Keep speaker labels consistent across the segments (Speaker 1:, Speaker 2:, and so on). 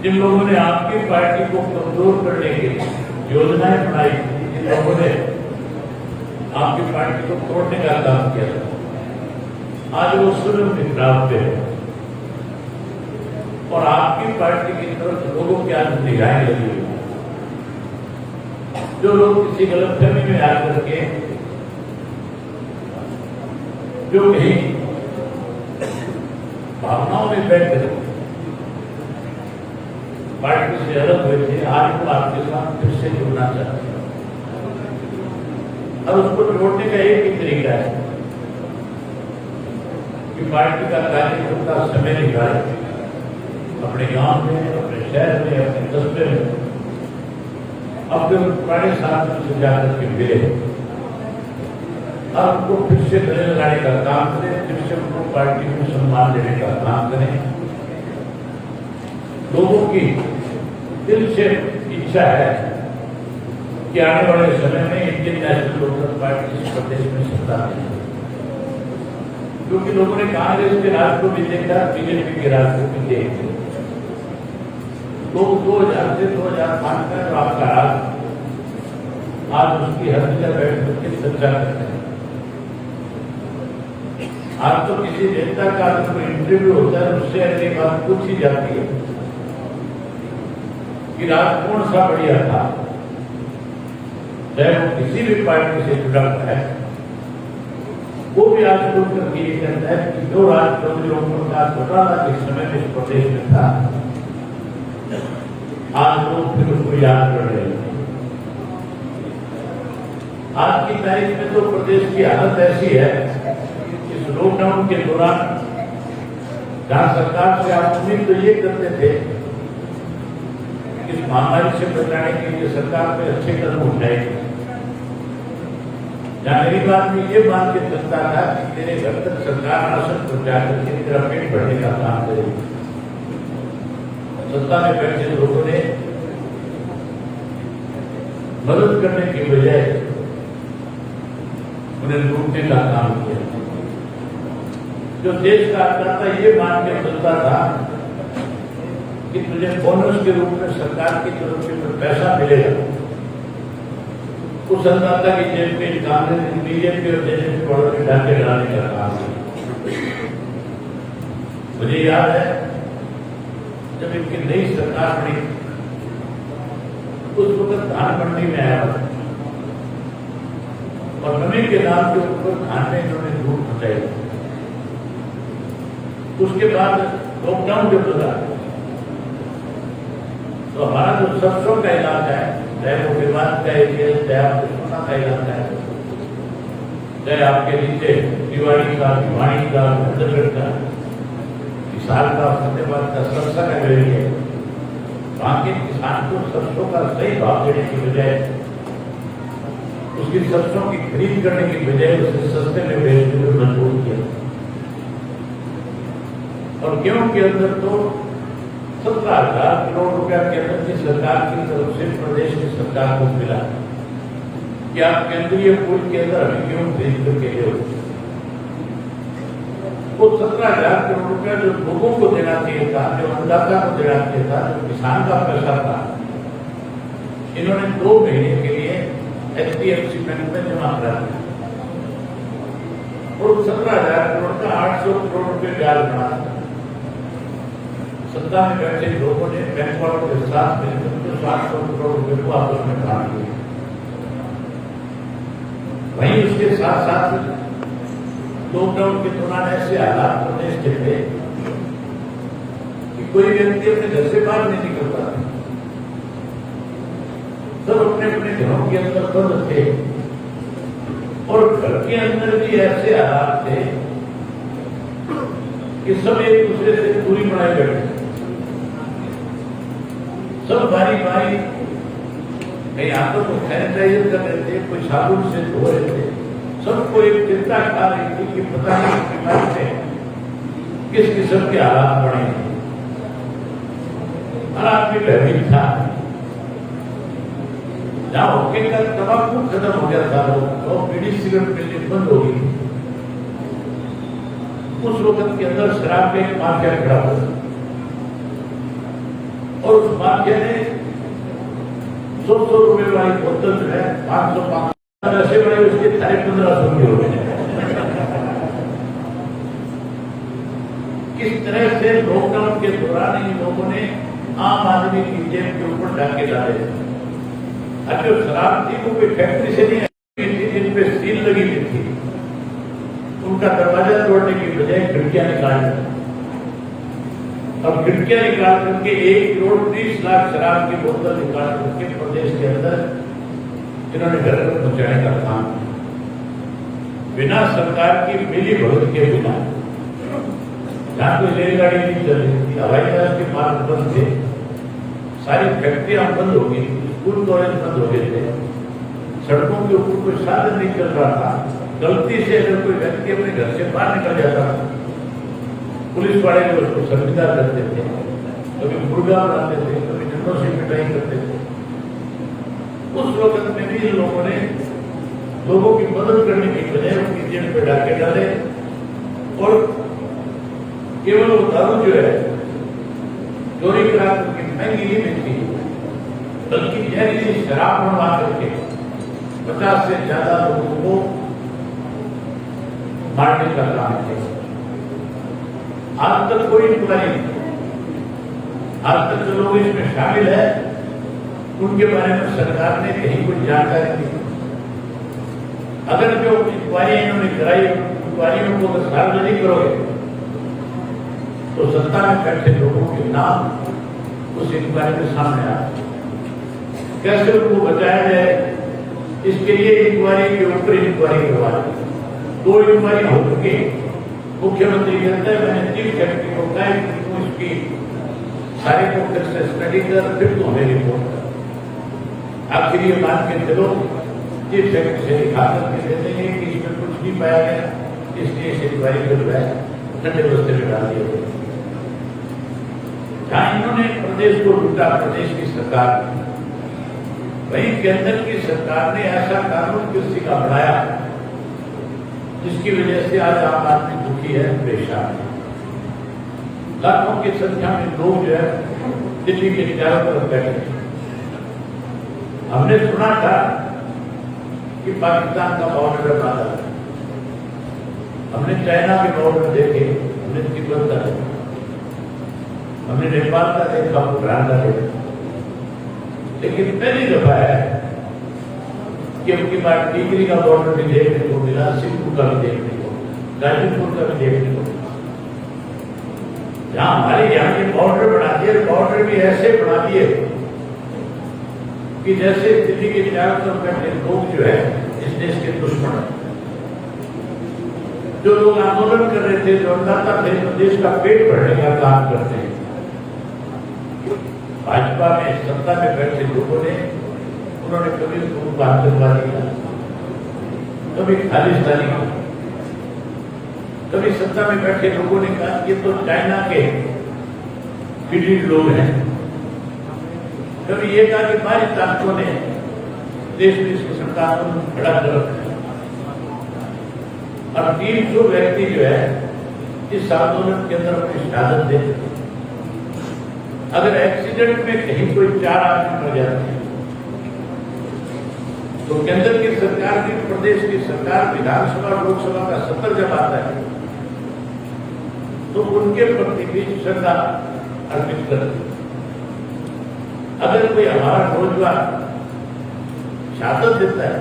Speaker 1: जिन लोगों ने आपकी पार्टी को कमजोर करने की योजनाएं बनाई, जिन लोगों ने आपकी पार्टी को तोड़ने का काम किया, आज वो स्वयं विक्रांत पे है और आपकी पार्टी की तरफ लोगों की आज निगाहें लगी हुई है। जो लोग किसी गलतफहमी में आकर के जो कहीं भावनाओं में बैठ कर पार्टी से अलग हुए थे, आज वो आपके साथ फिर से जुड़ना चाहते हैं और उसको जोड़ने का एक ही तरीका है कि पार्टी का कार्यकर्ता समय निकाले, अपने गांव में, अपने शहर में, अपने कस्बे में अपने पुराने साथियों से जाकर के मिले और उनको फिर से गले लगाने का काम करें, फिर से उनको पार्टी को सम्मान देने का काम करें। लोगों की दिल से इच्छा है कि आने वाले समय में इंडियन नेशनल लोकदल पार्टी इस प्रदेश में सत्ता में, क्योंकि लोगों ने कांग्रेस के राज को भी देखा, बीजेपी के राज को भी देखा। लोग 2000 से 2005 का जो आपका राज, आज उसकी हर जगह बैठ करके चर्चा करते हैं। आज तो किसी नेता का कोई इंटरव्यू होता है, उससे अगली बात पूछी जाती है कि राज कौन सा बढ़िया था, चाहे वो किसी भी पार्टी से जुड़ा है, वो भी आज खुल करके ये कहता है कि जो राज चौधरी ओमप्रकाश घोटाला के समय में इस प्रदेश में था, आज लोग फिर उसको याद कर रहे हैं। आज की तारीख में तो प्रदेश की हालत ऐसी है, इस लॉकडाउन के दौरान जहां सरकार से आप उम्मीद तो ये करते थे इस महामारी से बचाने के लिए सरकार पे अच्छे कदम उठाएगी, जहां गरीब आदमी ये मान के चलता था कि तेरे घर तक सरकार राशन पहुंचा करके तेरा पेट भरने का काम करेगी। सत्ता में बैठे लोगों ने मदद करने की बजाय उन्हें लूटने का काम किया। जो देश का अन्नदाता ये मान के चलता था कि तुझे बोनस के रूप में सरकार की तरफ से पैसा मिलेगा, उस अन्नदाता की जेब में कांग्रेस, बीजेपी और जेजेपी वालों के डाके डालने का काम किया। मुझे याद है जब इनकी नई सरकार बनी, उस वक्त धान मंडी में आया और नमी के नाम के ऊपर धान में इन्होंने लूट मचाई। उसके बाद लॉकडाउन जब लगा तो हमारा जो सरसों का इलाका है, चाहे वो विवाद का एरिया, चाहे आपके सोना का इलाका है, चाहे आपके नीचे दिवाड़ी का, भिवानी का, भद्रगढ़ का, विशाल का, फतेहाबाद का, सरसा का एरिया है, वहां के किसान को सरसों का सही भाव देने की बजाय, उसकी सरसों की खरीद करने की बजाय उसे सस्ते में बेचने में मजबूर किया। और गेहूं के अंदर तो 17,000 करोड़ रुपया केंद्र की सरकार की तरफ से प्रदेश की सरकार को मिला कि आप केंद्रीय पूल के अंदर हमें गेहूं खरीद करके दो। वो 17,000 करोड़ रुपया जो लोगों को देना चाहिए था, जो अन्नदाता को देना चाहिए था, जो किसान का पैसा था, इन्होंने 2 महीने के लिए HDFC बैंक में जमा करा दिया और 17,000 करोड़ का 800 करोड़ रुपये ब्याज बना। सत्ता में बैठे लोगों ने बैंक वालों के साथ मिलकर 700 करोड़ रुपये को आपस में बांट दिया। वहीं उसके साथ साथ लॉकडाउन के दौरान ऐसे हालात प्रदेश के थे कि कोई व्यक्ति अपने घर से बाहर नहीं निकल पाता, सब अपने अपने घरों के अंदर बंद थे और घर के अंदर भी ऐसे हालात थे कि सब एक दूसरे से दूरी बनाए बैठे, सब बारी बारी कहीं हाथों को सैनिटाइजर कर रहे थे, कोई साबुन से धो रहे थे। सबको एक चिंता खा रही थी कि पता नहीं बीमारी से किस किस्म के हालात बने हैं। हर आदमी भयभीत था। जहां होके का तंबाकू खत्म हो गया था, तो बीड़ी सिगरेट मिलनी बंद हो गई। उस वक्त के अंदर शराब का एक माफिया खड़ा हुआ और उस माफिया ने 100 रुपए वाली बोतल जो है 500 ऐसे बड़े उसके 1550 की हो गए। किस तरह से लॉकडाउन के दौरान इन लोगों ने आम आदमी की जेब के ऊपर डाके डाले। जो शराब थी वो कोई फैक्ट्री से नहीं आई थी, जिन पे सील लगी हुई थी, उनका दरवाजा तोड़ने की बजाय खिड़कियां निकाल दी। अब खिड़कियां निकाल करके 1,30,00,000 शराब की बोतल निकाल करके प्रदेश के अंदर इन्होंने घर पर पहुंचाने का काम बिना सरकार की मिली भगत के बिना। जहां कोई रेलगाड़ी नहीं चल रही थी, हवाई जहाज के मार्ग बंद थे, सारी फैक्ट्रियां बंद हो गई, स्कूल कॉलेज बंद हो गए थे, सड़कों के ऊपर कोई साधन नहीं चल रहा था। गलती से अगर कोई व्यक्ति अपने घर से बाहर निकल जाता, पुलिस वाले जो उसको शर्मिंदा करते थे, कभी मुर्गा बनाते थे, कभी जन्नों से पिटाई करते थे। उस वक्त में भी इन लोगों ने लोगों की मदद करने की बजाय उनकी जेब पे डाके डाले और केवल वो दारू जो है चोरी करा करके महंगी नहीं मिलती, बल्कि जहरीली शराब बनवा करके 50 से ज्यादा लोगों को मारने का काम किया। आज तक कोई इंक्वायरी नहीं, आज तक जो लोग इसमें शामिल है उनके बारे में सरकार ने कहीं कोई जानकारी दी। अगर जो इंक्वायरी इन्होंने कराई, इंक्वायरियों को अगर सार्वजनिक करोगे तो सत्ता में बैठे लोगों के नाम उस इंक्वायरी में सामने आ, कैसे उनको बचाया जाए, इसके लिए इंक्वायरी के ऊपर इंक्वायरी करवा दी। 2 इंक्वायरी हो चुकी, मुख्यमंत्री कहता है मैंने चीफ सेक्रेटरी को कहा कि उसकी सारे को फिर से स्टडी कर, फिर तो हमें रिपोर्ट कर। आखिर ये मान के चलो चीफ सेक्रेटरी से दिखा करके दे देंगे कि इसमें कुछ नहीं पाया गया, इसलिए इस इंक्वायरी को जो है ठंडे बस्ते में डाल दिया गया। जहां इन्होंने प्रदेश को लूटा, प्रदेश की सरकार, वहीं केंद्र की सरकार ने ऐसा कानून कृषि का बनाया जिसकी वजह से आज आम आदमी दुखी है, परेशान है। लाखों की संख्या में लोग जो है दिल्ली के चारों तरफ बैठे। हमने सुना था कि पाकिस्तान का बॉर्डर बना है, हमने चाइना के बॉर्डर देखे, हमने तिब्बत का देखा, हमने नेपाल का देखा, भूटान का देखा, लेकिन पहली दफा है कि उनकी बात टिकरी का बॉर्डर भी देखने को मिला, सिंधु का भी देखने को, गाजीपुर का भी देखने को मिला। जहां हमारे यहाँ के बॉर्डर बना दिए, बॉर्डर भी ऐसे बना दिए कि जैसे दिल्ली के चारों तरफ बैठे लोग जो है इस देश के दुश्मन है। जो लोग आंदोलन कर रहे थे, जो अन्नदाता थे, जो देश का पेट भरने का काम करते हैं, भाजपा में सत्ता में बैठे लोगों ने, उन्होंने कभी उनको आतंकवादी कहा, कभी खालिस्तानी कहा, कभी सत्ता में बैठे लोगों ने कहा ये तो चाइना के पीड़ित लोग हैं, कभी ये कहा कि हमारी ताकतों ने देश में इस किस्म का आंदोलन खड़ा कर रखा है। और 300 व्यक्ति जो है इस आंदोलन के अंदर अपनी शहादत दे देते। अगर एक्सीडेंट में कहीं कोई 4 आदमी मर जाते हैं तो केंद्र की सरकार की, प्रदेश की सरकार, विधानसभा लोकसभा का सत्र जब आता है तो उनके प्रति भी श्रद्धा अर्पित करते हैं। अगर कोई हमारा नौजवान शहादत देता है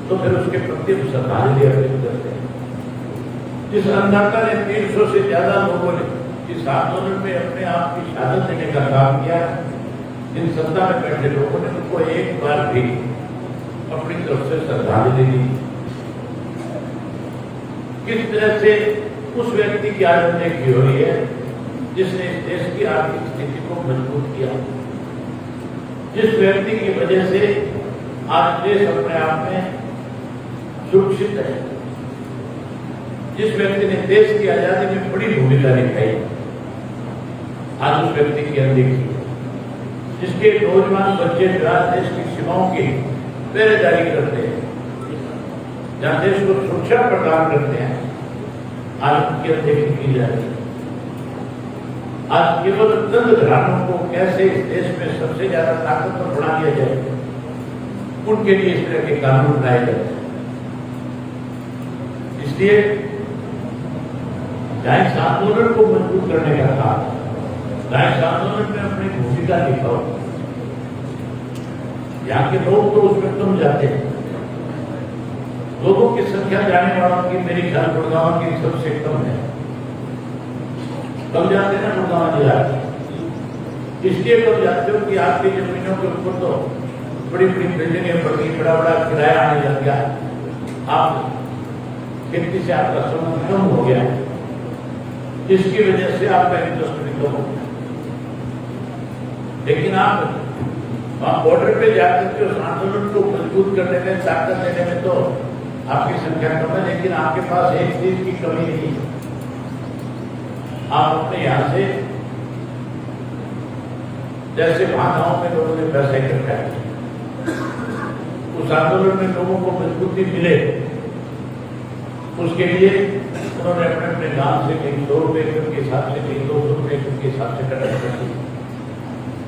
Speaker 1: तो फिर उसके प्रति श्रद्धांजलि अर्पित करते हैं। जिस अन्नदाता ने 300 से ज्यादा लोगों ने इस आंदोलन में अपने आप की शहादत देने का काम किया, इन सत्ता में बैठे लोगों ने उनको एक बार भी अपनी तरफ से श्रद्धांजलि दी। किस तरह से उस व्यक्ति की आज की हो रही है जिसने इस देश की आर्थिक स्थिति को मजबूत किया, जिस व्यक्ति की वजह से आज देश अपने आप में सुरक्षित है, जिस व्यक्ति ने देश की आजादी में बड़ी भूमिका निभाई, आज उस व्यक्ति की अनदेखी, जिसके नौजवान बच्चे देश की सीमाओं की पहरेदारी करते हैं, जहां देश को सुरक्षा प्रदान करते हैं, आज उनकी अनदेखी की जा रही है। आज केवल चंद घरानों को कैसे इस देश में सबसे ज्यादा ताकतवर बना दिया जाए, उनके लिए इस तरह के कानून बनाए जाते हैं। इसलिए जाइंस आंदोलन को मजबूत करने का काम, जाइंस आंदोलन में अपनी भूमिका दिखाओ। यहाँ के लोग तो उसमें कम जाते हैं, लोगों की संख्या जाने वालों की मेरी ख्याल गुड़गांव की सबसे कम है, कम जाते ना गुड़गांव जिला। इसलिए कम जाते हो कि आपकी जमीनों के ऊपर तो बड़ी बड़ी बिल्डिंगें बढ़ गई, बड़ा बड़ा किराया आने लग गया, आप खेती से आपका संबंध कम हो गया, इसकी वजह से आपका इंटरेस्ट भी कम हो गया। लेकिन आप वहां बॉर्डर पे जाकर के उस आंदोलन को मजबूत करने में, ताकत देने में तो आपकी संख्या कम है, लेकिन आपके पास एक चीज की कमी नहीं है। आप अपने यहां से जैसे वहां गांव में लोगों ने पैसा इकट्ठा किया, उस आंदोलन में लोगों को मजबूती मिले, उसके लिए उन्होंने अपने अपने गांव से कहीं 100 रुपए के हिसाब से, कहीं 200 रुपए के हिसाब से इकट्ठा कर दिया,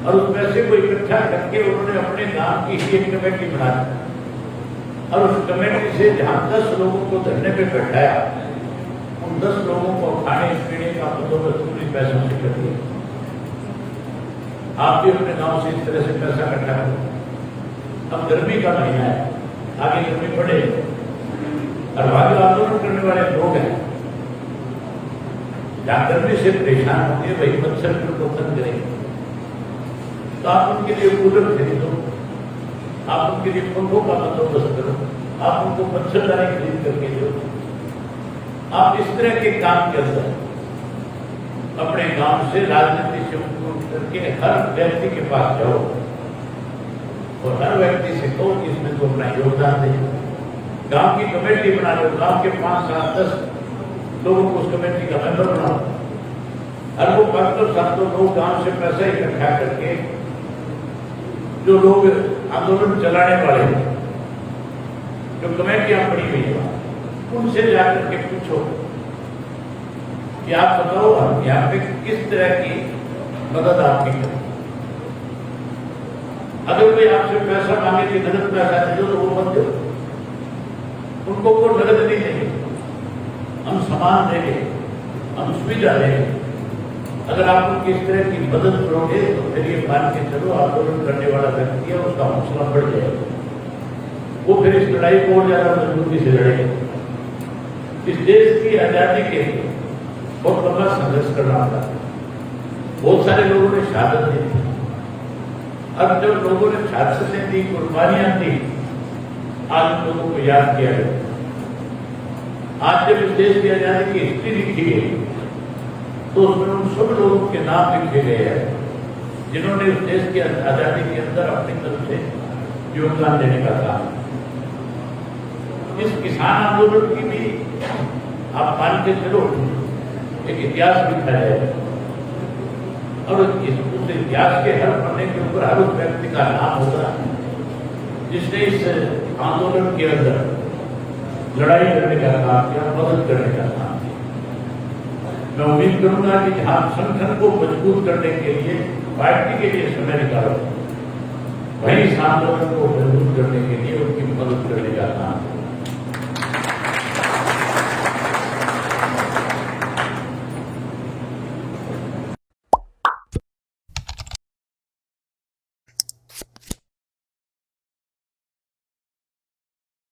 Speaker 1: और उस पैसे को इकट्ठा करके उन्होंने अपने गांव की एक कमेटी बना दी, और उस कमेटी से जहां 10 लोगों को धरने पे बैठाया, उन 10 लोगों को खाने पीने का बंदोबस्त पूरी पैसों से कर दिया। आप भी अपने गांव से इस तरह से पैसा इकट्ठा करो। अब गर्मी का महीना है, आगे गर्मी पड़े, और वहां आंदोलन करने वाले लोग हैं जहां गर्मी से परेशान होंगे, वही मच्छर को तंग करेंगे, तो आप उनके लिए कूलर खरीदो, आप उनके लिए पंखों का बंदोबस्त करो, आप उनको मच्छरदानी खरीद करके दो। आप इस तरह के काम के अंदर अपने गांव से राजनीति से उठ करके हर व्यक्ति के पास जाओ और हर व्यक्ति से कहो कि इसमें तो अपना योगदान दे। गांव की कमेटी बना लो, गांव के 5, 7, 10 लोगों को उस कमेटी का मेंबर बनाओ, हर वो 500-700 लोग गांव से पैसा इकट्ठा करके, जो लोग आंदोलन चलाने वाले हैं, जो कमेटियां बनी हुई है, उनसे जाकर के पूछो कि आप बताओ हम यहाँ पे किस तरह की मदद आपकी करें। अगर कोई आपसे पैसा मांगे कि नगद पैसा दे दो, तो वो मत दो, उनको को नगद नहीं देंगे, हम सामान देंगे, हम सुविधा देंगे। अगर आप उनकी इस तरह की मदद करोगे तो फिर ये मान के चलो आंदोलन करने वाला व्यक्ति है, उसका हौसला बढ़ जाएगा, वो फिर इस लड़ाई को और ज्यादा मजबूती से लड़ेगा। इस देश की आजादी के लिए बहुत लंबा संघर्ष करना पड़ा, बहुत सारे लोगों ने शहादत दी थी, अब जब लोगों ने शहादतें दी, कुर्बानियां दी, आज उन लोगों को याद किया गया। आज जब इस देश की आजादी की हिस्ट्री लिखी गई तो उसमें उन सब लोगों के नाम लिखे गए हैं जिन्होंने उस देश की आजादी के अंदर अपनी तरफ से योगदान देने का काम। इस किसान आंदोलन की भी आप मान के चलो एक इतिहास लिखा जाएगा, और उस इतिहास के हर पन्ने के ऊपर हर उस व्यक्ति का नाम होगा जिसने इस आंदोलन के अंदर लड़ाई करने का काम किया, मदद करने का काम किया। मैं उम्मीद करूंगा कि जहां संगठन को मजबूत करने के लिए पार्टी के लिए समय निकालो, वही इस आंदोलन को मजबूत करने के लिए उनकी मदद करने का काम है।